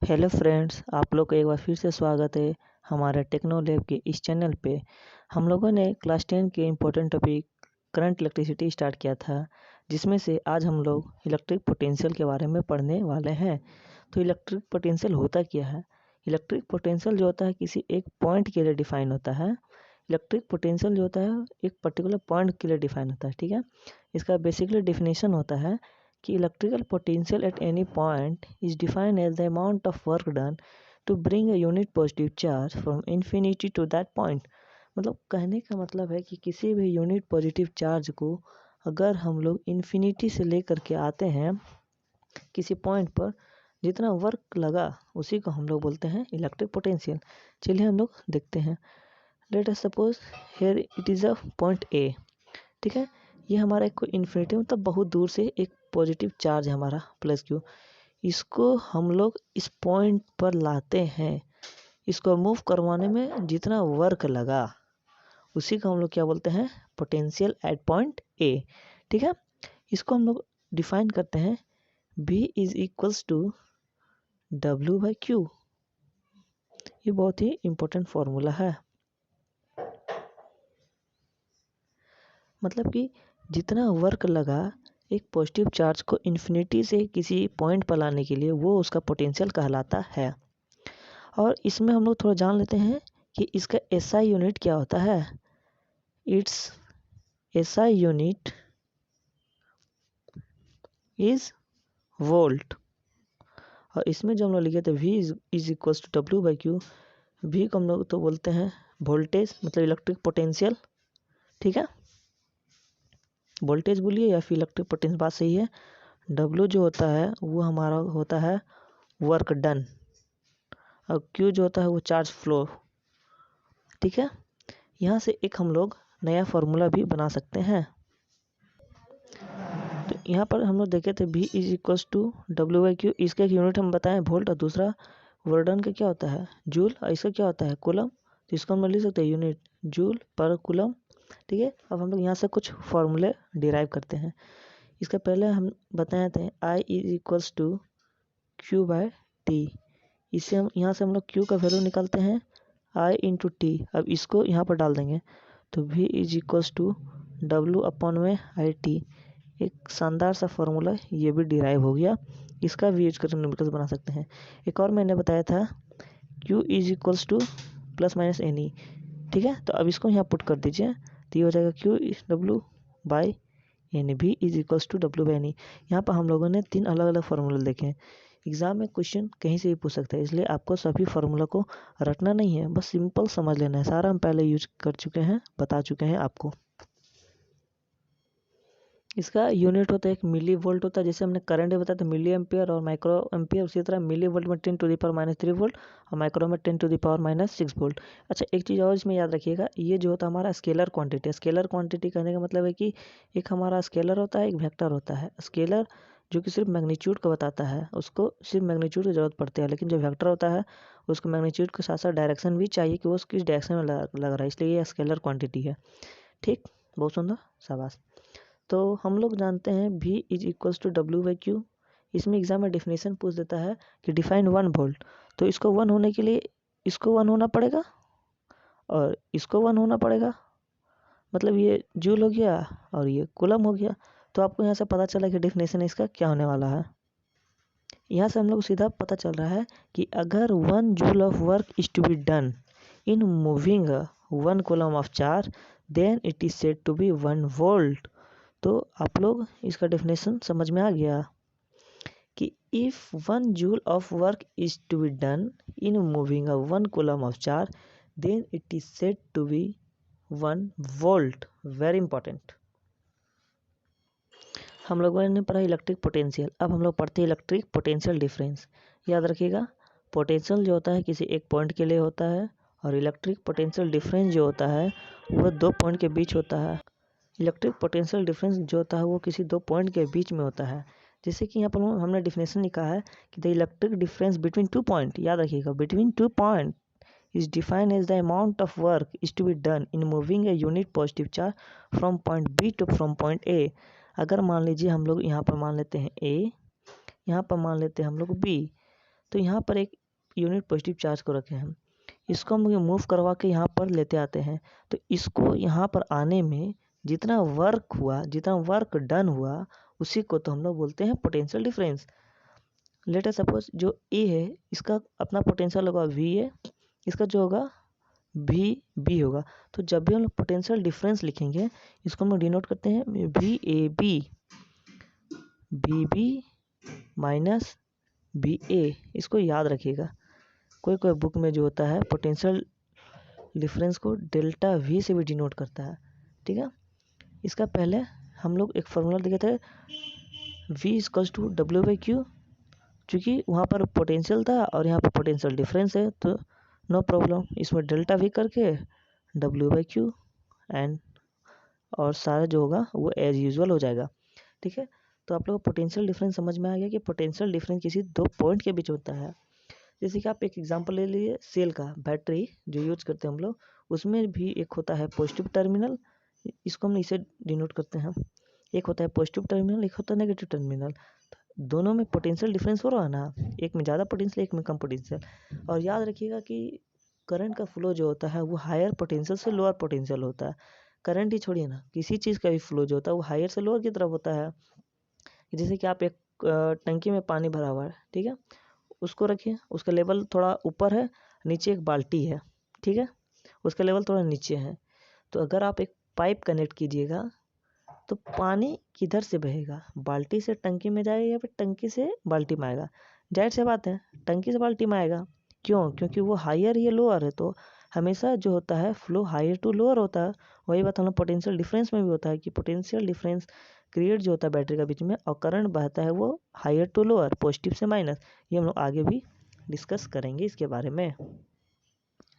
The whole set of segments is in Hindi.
हेलो फ्रेंड्स, आप लोग का एक बार फिर से स्वागत है हमारे टेक्नो लैब के इस चैनल पे। हम लोगों ने क्लास 10 के important topic current electricity start किया था, जिसमें से आज हम लोग इलेक्ट्रिक पोटेंशियल के बारे में पढ़ने वाले हैं। तो इलेक्ट्रिक पोटेंशियल होता क्या है? इलेक्ट्रिक पोटेंशियल जो होता है किसी एक पॉइंट के लिए डिफाइन होता है। इलेक्ट्रिक पोटेंशियल जो होता है एक पर्टिकुलर पॉइंट के लिए डिफाइन होता है, ठीक है। इसका बेसिकली डेफिनेशन होता है कि electrical potential at any point is defined as the amount of work done to bring a unit positive charge from infinity to that point। मतलब कहने का मतलब है कि किसी भी यूनिट पॉजिटिव चार्ज को अगर हम लोग इन्फिनिटी से लेकर के आते हैं किसी पॉइंट पर, जितना वर्क लगा उसी को हम लोग बोलते हैं इलेक्ट्रिक पोटेंशियल। चलिए हम लोग देखते हैं। Let us suppose here it is a point A, ठीक है। ये हमारा एक इन्फिनिटी मतलब बहुत दूर से एक पॉजिटिव चार्ज है हमारा प्लस क्यू। इसको हम लोग इस पॉइंट पर लाते हैं। इसको मूव करवाने में जितना वर्क लगा उसी को हम लोग क्या बोलते हैं? पोटेंशियल एट पॉइंट ए, ठीक है। इसको हम लोग डिफाइन करते हैं V is equals to W by Q. ये बहुत ही इम्पोर्टेंट फॉर्मूला है। मतलब कि जितना वर्क लगा एक पॉजिटिव चार्ज को इन्फिनिटी से किसी पॉइंट पर लाने के लिए, वो उसका पोटेंशियल कहलाता है। और इसमें हम लोग थोड़ा जान लेते हैं कि इसका SI यूनिट क्या होता है। It's SI unit is volt. और इसमें जो हम लोग लिखे थे V is equals to W by Q, V को हम लोग तो बोलते हैं वोल्टेज, मतलब इलेक्ट्रिक पोटेंशियल, ठीक है। वोल्टेज बोलिए या फिर इलेक्ट्रिक पोटेंशियल, बात सही है। W जो होता है वो हमारा होता है वर्क डन, और Q जो होता है वो चार्ज फ्लो, ठीक है। यहाँ से एक हम लोग नया फार्मूला भी बना सकते हैं। तो यहाँ पर हम लोग देखे थे V is equals to W by Q. इसका एक यूनिट हम बताएं वोल्ट, और दूसरा वर्डन का क्या होता है जूल, और इसका क्या होता है कूलम। तो इसको हम लोग लिख सकते हैं यूनिट जूल पर कूलम, ठीक है। अब हम लोग यहाँ से कुछ फॉर्मूले डिराइव करते हैं। इसका पहले हम बताए थे I is equals to Q by T. इससे हम यहाँ से हम लोग Q का वैल्यू निकालते हैं I इंटू टी। अब इसको यहाँ पर डाल देंगे तो V is equals to W upon में आई टी। एक शानदार सा फॉर्मूला ये भी डिराइव हो गया। इसका भी यूज करके न्यूमेरिकल्स बना सकते हैं। एक और मैंने बताया था Q is equals to plus minus N E, ठीक है। तो अब इसको यहाँ पुट कर दीजिए तो ये हो जाएगा Q W by N, V is equals to W by N E. यहाँ पर हम लोगों ने 3 अलग अलग फार्मूला देखे हैं। एग्जाम में क्वेश्चन कहीं से भी पूछ सकता है, इसलिए आपको सभी फार्मूला को रटना नहीं है, बस सिंपल समझ लेना है। सारा हम पहले यूज कर चुके हैं, बता चुके हैं आपको। इसका यूनिट होता है एक मिली वोल्ट होता है, जैसे हमने करंट में बताया था मिली एम्पियर और माइक्रो एम्पियर, उसी तरह मिली वोल्ट में 10 to the power minus 3 volt और माइक्रो में 10 to the power minus 6 volt. अच्छा, एक चीज़ और इसमें याद रखिएगा, ये जो होता है हमारा स्केलर क्वांटिटी। स्केलर क्वांटिटी कहने का मतलब है कि एक हमारा स्केलर होता है, एक वेक्टर होता है। स्केलर जो कि सिर्फ मैग्नीट्यूड का बताता है, उसको सिर्फ मैग्नीट्यूड की जरूरत पड़ती है, लेकिन जो वेक्टर होता है उसको मैग्नीट्यूड के साथ साथ डायरेक्शन भी चाहिए कि वो किस डायरेक्शन में लग रहा है, इसलिए ये स्केलर क्वांटिटी है, ठीक। बहुत सुंदर, शाबाश। तो हम लोग जानते हैं V is equals to W by Q. इसमें एग्जाम में डेफिनेशन पूछ देता है कि डिफाइन 1 वोल्ट, तो इसको 1 होने के लिए इसको 1 होना पड़ेगा और इसको 1 होना पड़ेगा, मतलब ये जूल हो गया और ये कूलम हो गया। तो आपको यहाँ से पता चला कि डेफिनेशन इसका क्या होने वाला है। यहाँ से हम लोग सीधा पता चल रहा है कि अगर 1 joule of work is to be done in moving 1 coulomb of charge, then it is said to be 1 volt. तो आप लोग इसका डेफिनेशन समझ में आ गया कि if 1 joule of work is to be done in moving 1 coulomb of charge, then it is said to be 1 volt. Very important. हम लोगों ने पढ़ा इलेक्ट्रिक पोटेंशियल, अब हम लोग पढ़ते हैं इलेक्ट्रिक पोटेंशियल डिफरेंस। याद रखिएगा, पोटेंशियल जो होता है किसी एक पॉइंट के लिए होता है, और इलेक्ट्रिक पोटेंशियल डिफरेंस जो होता है वह 2 पॉइंट के बीच होता है। इलेक्ट्रिक पोटेंशियल डिफरेंस जो होता है वो किसी 2 पॉइंट के बीच में होता है। जैसे कि यहाँ पर हमने डिफिनेशन लिखा है कि the electric difference between 2 point, याद रखिएगा, between 2 point is defined as the amount of work is to be done in moving a unit positive charge from point B to from point A. अगर मान लीजिए हम लोग यहाँ पर मान लेते हैं ए, यहाँ पर मान लेते हैं हम लोग बी, तो यहाँ पर एक यूनिट पॉजिटिव चार्ज को रखे हैं, इसको हम मूव करवा के यहाँ पर लेते आते हैं। तो इसको यहाँ पर आने में जितना वर्क हुआ, जितना वर्क डन हुआ, उसी को तो हम लोग बोलते हैं potential difference. Let us suppose जो ए है इसका अपना पोटेंशियल होगा वी ए, इसका जो होगा वी बी होगा। तो जब भी हम लोग पोटेंशियल डिफरेंस लिखेंगे इसको हम लोग डिनोट करते हैं V A B, B B minus B A. इसको याद रखिएगा, कोई कोई बुक में जो होता है पोटेंशियल डिफरेंस को डेल्टा वी से भी डिनोट करता है, ठीक है। इसका पहले हम लोग एक फॉर्मूला देखे थे v equals to W by Q, चूँकि वहाँ पर पोटेंशियल था और यहाँ पर पोटेंशियल डिफरेंस है तो नो प्रॉब्लम, इसमें डेल्टा वी करके डब्ल्यू बाई क्यू एंड और सारा जो होगा वो एज यूजुअल हो जाएगा, ठीक है। तो आप लोग को पोटेंशियल डिफरेंस समझ में आ गया कि पोटेंशियल डिफरेंस किसी दो पॉइंट के बीच होता है। जैसे कि आप एक एग्जांपल ले लीजिए सेल का, बैटरी जो यूज करते हैं हम लोग, उसमें भी एक होता है पॉजिटिव टर्मिनल, इसको हम इसे डिनोट करते हैं। एक होता है पॉजिटिव टर्मिनल, एक होता है नेगेटिव टर्मिनल। दोनों में पोटेंशियल डिफरेंस हो रहा है ना, एक में ज़्यादा पोटेंशियल एक में कम पोटेंशियल। और याद रखिएगा कि करंट का फ्लो जो होता है वो हायर पोटेंशियल से लोअर पोटेंशियल होता है। करंट ही छोड़िए ना, किसी चीज़ का भी फ्लो जो होता है वो हायर से लोअर की तरफ होता है। जैसे कि आप एक टंकी में पानी भरा हुआ है, ठीक है, उसको रखिए, उसका लेवल थोड़ा ऊपर है, नीचे एक बाल्टी है, ठीक है, उसका लेवल थोड़ा नीचे है। तो अगर आप एक पाइप कनेक्ट कीजिएगा तो पानी किधर से बहेगा, बाल्टी से टंकी में जाएगा या फिर टंकी से बाल्टी में आएगा? जाहिर सी बात है टंकी से बाल्टी में आएगा। क्यों? क्योंकि वो हायर या लोअर है, तो हमेशा जो होता है फ्लो हायर टू लोअर होता है। वही बात हम लोग पोटेंशियल डिफरेंस में भी होता है कि पोटेंशियल डिफरेंस क्रिएट जो होता है बैटरी का बीच में और करंट बहता है वो हायर टू लोअर, पॉजिटिव से माइनस। ये हम लोग आगे भी डिस्कस करेंगे इसके बारे में।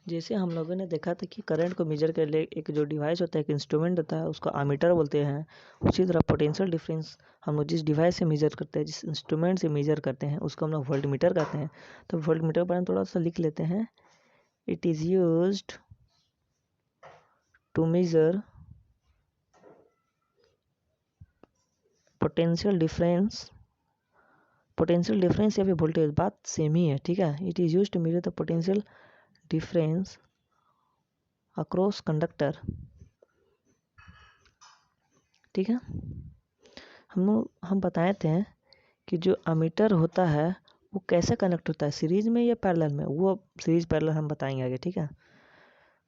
जैसे हम लोगों ने देखा था कि करंट को मेजर कर ले एक जो डिवाइस होता है, एक इंस्ट्रूमेंट होता है, उसको एमीटर बोलते हैं। उसी तरह पोटेंशियल डिफरेंस हम लोग जिस डिवाइस से मेजर करते हैं, जिस इंस्ट्रूमेंट से मेजर करते हैं, उसको हम लोग वोल्टमीटर कहते हैं। तो वोल्टमीटर पर थोड़ा सा लिख लेते हैं। It is used to measure potential difference, potential difference या फिर वोल्टेज बात सेम ही है, ठीक है। It is used to measure the potential difference across conductor, ठीक है। हम बताए थे कि जो एमीटर होता है वो कैसे कनेक्ट होता है, सीरीज में या पैरेलल में, वो सीरीज पैरेलल हम बताएंगे आगे, ठीक है।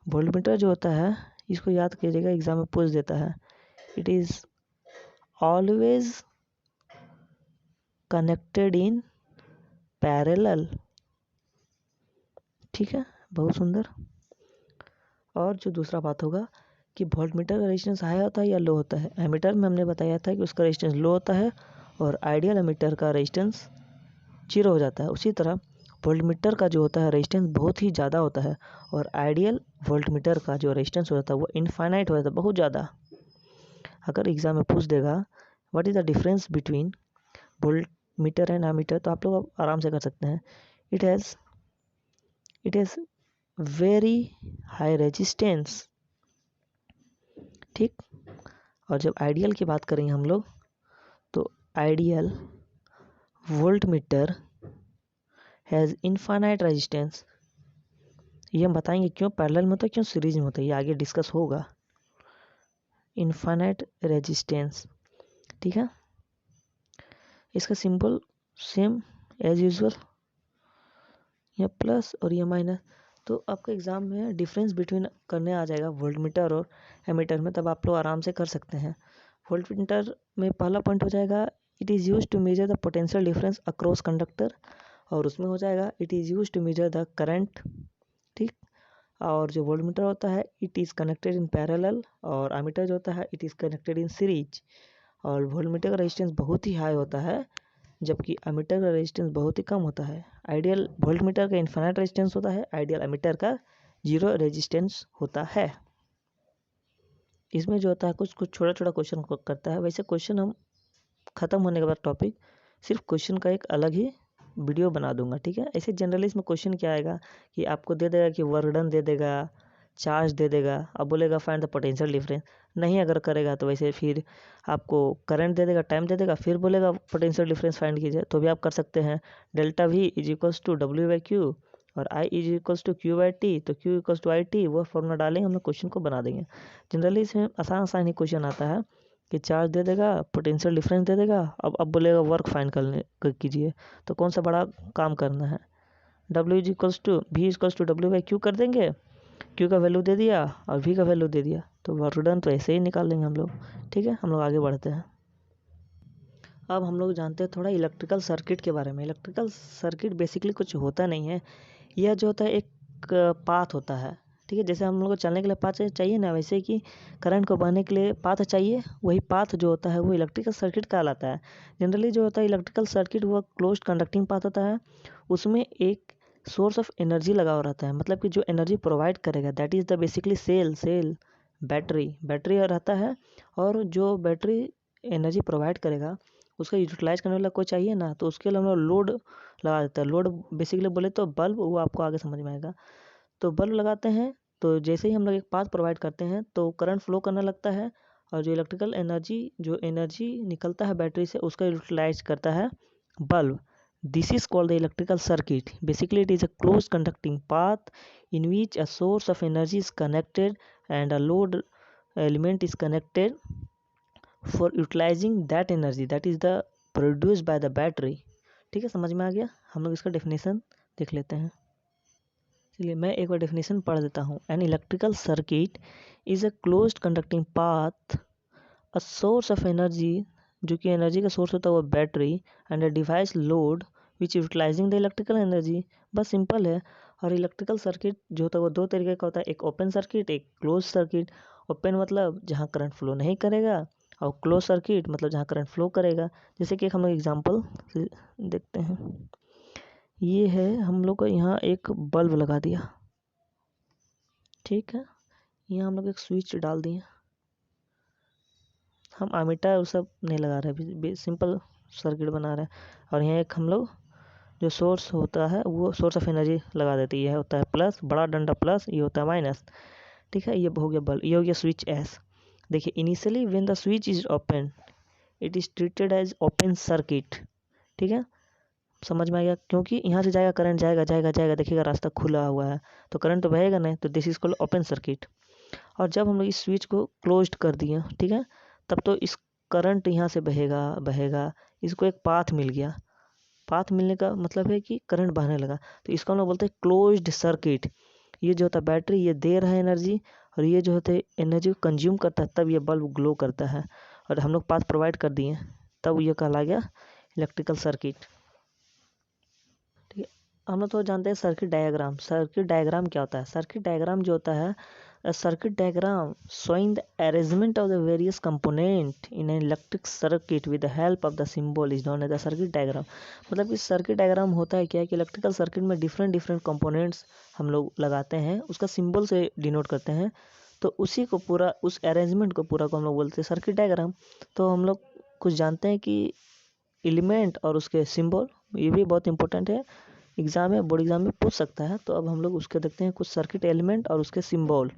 वोल्टमीटर जो होता है इसको याद कीजिएगा, एग्जाम में पूछ देता है। It is always connected in parallel, ठीक है, बहुत सुंदर। और जो दूसरा बात होगा कि वोल्टमीटर का रेजिस्टेंस हाई होता है या लो होता है। एमीटर में हमने बताया था कि उसका रेजिस्टेंस लो होता है और आइडियल एमीटर का रेजिस्टेंस 0 हो जाता है। उसी तरह वोल्टमीटर का जो होता है रेजिस्टेंस बहुत ही ज़्यादा होता है और आइडियल वोल्टमीटर का जो रेजिस्टेंस होता है वो इनफाइनाइट हो जाता है, बहुत ज़्यादा। अगर एग्जाम में पूछ देगा what is the difference between voltmeter and ammeter, तो आप लोग आराम से कर सकते हैं। It has very high resistance, ठीक। और जब आइडियल की बात करेंगे हम लोग, तो ideal voltmeter has infinite resistance. ये हम बताएंगे क्यों पैरेलल में होता है, क्यों सीरीज में होता है, ये आगे डिस्कस होगा। इनफाइनाइट रेजिस्टेंस, ठीक है। इसका सिंबल सेम एज यूजुअल, ये प्लस और ये माइनस। तो आपको एग्जाम में डिफरेंस बिटवीन करने आ जाएगा वोल्टमीटर और एमीटर में, तब आप लोग आराम से कर सकते हैं। वोल्टमीटर में पहला पॉइंट हो जाएगा it is use to measure the potential difference across conductor, और उसमें हो जाएगा it is use to measure the current, ठीक। और जो वोल्टमीटर होता है it is connected in parallel, और एमीटर जो होता है it is connected in series. और वोल्टमीटर का रेजिस्टेंस बहुत ही हाई होता है जबकि एमीटर का रेजिस्टेंस बहुत ही कम होता है। आइडियल वोल्टमीटर का इनफाइनाइट रेजिस्टेंस होता है, आइडियल एमीटर का 0 रेजिस्टेंस होता है। इसमें जो होता है कुछ कुछ छोटा छोटा क्वेश्चन करता है। वैसे क्वेश्चन हम ख़त्म होने के बाद टॉपिक सिर्फ क्वेश्चन का एक अलग ही वीडियो बना दूंगा, ठीक है। ऐसे जनरली इसमें क्वेश्चन क्या आएगा कि आपको दे देगा कि वर्क डन दे देगा, चार्ज दे देगा। अब बोलेगा फाइंड द पोटेंशियल डिफरेंस, नहीं अगर करेगा तो वैसे फिर आपको करंट दे देगा, टाइम दे देगा, फिर बोलेगा पोटेंशियल डिफरेंस फाइंड कीजिए, तो भी आप कर सकते हैं। Delta V is equals to W by Q और I is equals to Q by T, तो Q equals to I T, वो फॉर्मूला डालेंगे, हम लोग क्वेश्चन को बना देंगे। जनरली इसमें आसान आसान ही क्वेश्चन आता है कि चार्ज दे देगा, पोटेंशियल डिफरेंस दे देगा, अब बोलेगा वर्क फाइंड कीजिए, तो कौन सा बड़ा काम करना है। W is equals to V is equals to W by Q कर देंगे, क्यू का वैल्यू दे दिया और वी का वैल्यू दे दिया, तो वर्क डन तो ऐसे ही निकाल लेंगे हम लोग। ठीक है, हम लोग आगे बढ़ते हैं। अब हम लोग जानते हैं थोड़ा इलेक्ट्रिकल सर्किट के बारे में। इलेक्ट्रिकल सर्किट बेसिकली कुछ होता नहीं है, यह जो होता है एक पाथ होता है। ठीक है, जैसे हम लोग को चलने के लिए पाथ चाहिए ना, वैसे कि करंट को बहने के लिए पाथ चाहिए, वही पाथ जो होता है वो इलेक्ट्रिकल सर्किट कहलाता है। जनरली जो होता है इलेक्ट्रिकल सर्किट वो क्लोज्ड कंडक्टिंग पाथ होता है, उसमें एक सोर्स ऑफ एनर्जी लगा हुआ रहता है, मतलब कि जो एनर्जी प्रोवाइड करेगा that is the basically cell battery रहता है, और जो बैटरी एनर्जी प्रोवाइड करेगा उसका यूटिलाइज करने वाला कोई चाहिए ना, तो उसके लिए हम लोग लोड लगा देते हैं। लोड बेसिकली बोले तो बल्ब, वो आपको आगे समझ में आएगा। तो बल्ब लगाते हैं, तो जैसे ही हम लोग एक पाथ प्रोवाइड करते हैं तो करंट फ्लो करने लगता है, और जो इलेक्ट्रिकल एनर्जी निकलता है बैटरी से उसका यूटिलाइज करता है bulb. This is called the electrical circuit. Basically it is a close conducting path in which a source of energy is connected and a load element is connected for utilizing that energy that is the produced by the battery. ठीक है, समझ में आ गया। हम लोग इसका डेफिनेशन देख लेते हैं। चलिए मैं एक बार डेफिनेशन पढ़ देता हूँ। An electrical circuit is a closed conducting path, a source of energy, जो कि एनर्जी का सोर्स होता है वो battery, and a device load which utilizing the electrical energy. बस सिंपल है। और इलेक्ट्रिकल सर्किट जो होता है वो दो तरीके का होता है, एक ओपन सर्किट, एक क्लोज सर्किट। ओपन मतलब जहाँ करंट फ्लो नहीं करेगा, और क्लोज सर्किट मतलब जहाँ करंट फ्लो करेगा। जैसे कि हम लोग एग्जांपल देखते हैं, ये है हम लोग को यहाँ एक बल्ब लगा दिया। ठीक है, यहाँ हम लोग एक स्विच डाल दिए, हम एमीटर वो सब नहीं लगा रहे, सिंपल सर्किट बना रहे हैं। और यहाँ एक हम लोग जो सोर्स होता है वो सोर्स ऑफ एनर्जी लगा देते हैं, यह होता है प्लस, बड़ा डंडा प्लस, ये होता है माइनस। ठीक है, ये हो गया बल्ब, ये हो गया स्विच एस। देखिए initially when the switch is open it is treated as open circuit. ठीक है, समझ में आ गया, क्योंकि यहाँ से जाएगा करंट, जाएगा, देखिएगा रास्ता खुला हुआ है तो करंट तो बहेगा नहीं, तो this is called open circuit. और जब हम लोग इस स्विच को क्लोज्ड कर दिए, ठीक है, तब तो इस करंट यहाँ से बहेगा, इसको एक पाथ मिल गया। पाथ मिलने का मतलब है कि करंट बहने लगा, तो इसको हम लोग बोलते हैं क्लोज्ड सर्किट। ये जो होता है बैटरी, ये दे रहा है एनर्जी, और ये जो होते हैं एनर्जी को कंज्यूम करता है, तब ये बल्ब ग्लो करता है। और हम लोग पाथ प्रोवाइड कर दिए, तब ये कहला गया इलेक्ट्रिकल सर्किट। ठीक है, हम लोग तो जानते हैं सर्किट डायग्राम। सर्किट डायग्राम क्या होता है? सर्किट डायग्राम जो होता है, a circuit diagram showing the arrangement of the various component in an electric circuit with the help of the symbol is known as the circuit diagram। मतलब कि सर्किट डायग्राम होता है क्या है कि इलेक्ट्रिकल सर्किट में डिफरेंट डिफरेंट कंपोनेंट्स हम लोग लगाते हैं, उसका सिंबल से डिनोट करते हैं, तो उसी को पूरा, उस अरेंजमेंट को पूरा को हम लोग बोलते हैं सर्किट डायग्राम। तो हम लोग कुछ जानते हैं कि एलिमेंट और उसके सिंबल, ये भी बहुत इंपॉर्टेंट है, एग्जाम में, बोर्ड एग्जाम में पूछ सकता है। तो अब हम लोग उसके देखते हैं कुछ सर्किट एलिमेंट और उसके सिंबल।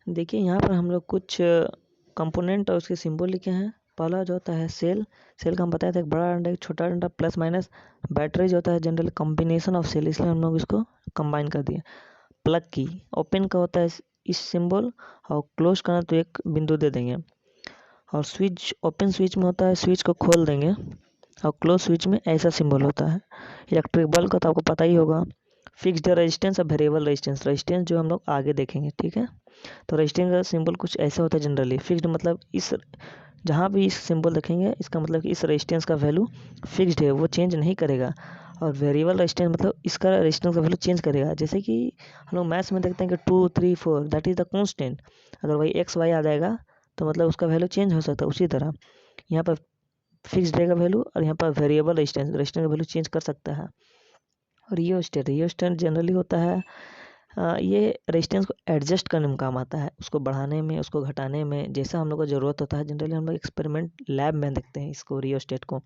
देखिए यहाँ पर हम लोग कुछ कंपोनेंट और उसके सिंबल लिखे हैं। पहला जो होता है सेल का हम बताए थे, एक बड़ा डंडा एक छोटा डंडा प्लस माइनस। बैटरी जो होता है जनरली कॉम्बिनेशन ऑफ सेल, इसलिए हम लोग इसको कंबाइन कर दिए। प्लग की ओपन का होता है इस सिंबल, और क्लोज करना तो एक बिंदु दे देंगे। और स्विच, ओपन स्विच में होता है स्विच को खोल देंगे, और क्लोज स्विच में ऐसा सिंबल होता है। इलेक्ट्रिक बल्ब का तो आपको पता ही होगा, फिक्स्ड रेजिस्टेंस और वेरिएबल रेजिस्टेंस जो हम लोग आगे देखेंगे। ठीक है, तो रेजिस्टेंस का सिंबल कुछ ऐसा होता है जनरली। फिक्स्ड मतलब इस, जहाँ भी इस सिंबल देखेंगे इसका मतलब कि इस रेजिस्टेंस का वैल्यू फिक्स्ड है, वो चेंज नहीं करेगा। और वेरिएबल रेजिस्टेंस मतलब इसका रेजिस्टेंस का वैल्यू चेंज करेगा। जैसे कि हम लोग मैथ्स में देखते हैं कि 2 3 4 दैट इज द कांस्टेंट, अगर वही एक्स वाई आ जाएगा तो मतलब उसका वैल्यू चेंज हो सकता है। उसी तरह यहाँ पर फिक्स्ड रहेगा वैल्यू, और यहाँ पर वेरिएबल रेजिस्टेंस का वैल्यू चेंज कर सकता है। रियोस्टेट जनरली होता है, ये रेजिस्टेंस को एडजस्ट करने में काम आता है, उसको बढ़ाने में, उसको घटाने में, जैसा हम लोग को ज़रूरत होता है। जनरली हम लोग एक्सपेरिमेंट लैब में देखते हैं इसको, रियोस्टेट को।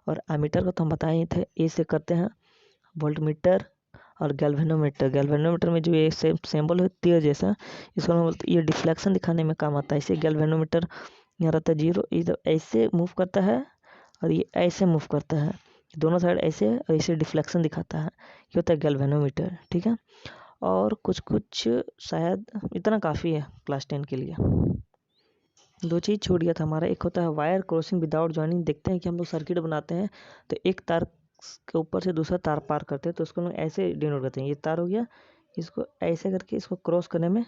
और एमीटर को तो हम बताए ही थे, ए से करते हैं वोल्टमीटर, और गैल्वेनोमीटर में जो ये सिंबल है तीर जैसा, इसको हम बोलते ये डिफ्लेक्शन दिखाने में काम आता है। इसे गैल्वेनोमीटर यहाँ रहता है 0, इधर ऐसे मूव करता है और ये ऐसे मूव करता है, दोनों साइड ऐसे और ऐसे डिफ्लेक्शन दिखाता है, ये होता है गैल्वेनोमीटर। ठीक है, और कुछ शायद इतना काफ़ी है क्लास 10 के लिए। 2 चीज़ छूट गया था हमारा, एक होता है वायर क्रॉसिंग विदाउट जॉइनिंग। देखते हैं कि हम लोग सर्किट बनाते हैं तो एक तार के ऊपर से दूसरा तार पार करते हैं तो उसको हम ऐसे डिनोट करते हैं। ये तार हो गया, इसको ऐसे करके इसको क्रॉस करने में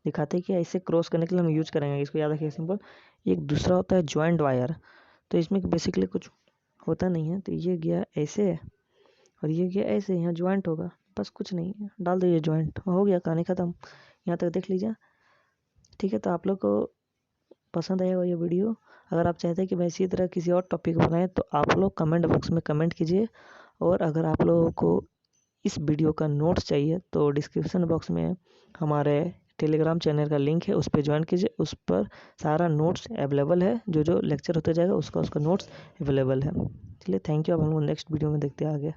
दिखाते हैं कि ऐसे क्रॉस करने के लिए हम यूज करेंगे, इसको याद रखिए सिंपल। एक दूसरा होता है जॉइंट वायर, तो इसमें बेसिकली कुछ होता नहीं है, तो ये गया ऐसे और ये गया ऐसे, यहाँ जॉइंट होगा, बस कुछ नहीं है, डाल दीजिए जॉइंट, हो गया, कहानी ख़त्म। यहाँ तक देख लीजिए। ठीक है, तो आप लोग को पसंद आएगा ये वीडियो। अगर आप चाहते हैं कि मैं इसी तरह किसी और टॉपिक बनाएं तो आप लोग कमेंट बॉक्स में कमेंट कीजिए, और अगर आप लोगों को इस वीडियो का नोट्स चाहिए तो डिस्क्रिप्शन बॉक्स में हमारे टेलीग्राम चैनल का लिंक है, उस पर ज्वाइन कीजिए। उस पर सारा नोट्स अवेलेबल है, जो लेक्चर होते जाएगा उसका नोट्स अवेलेबल है। चलिए, थैंक यू। अब हम लोग नेक्स्ट वीडियो में देखते हैं आगे।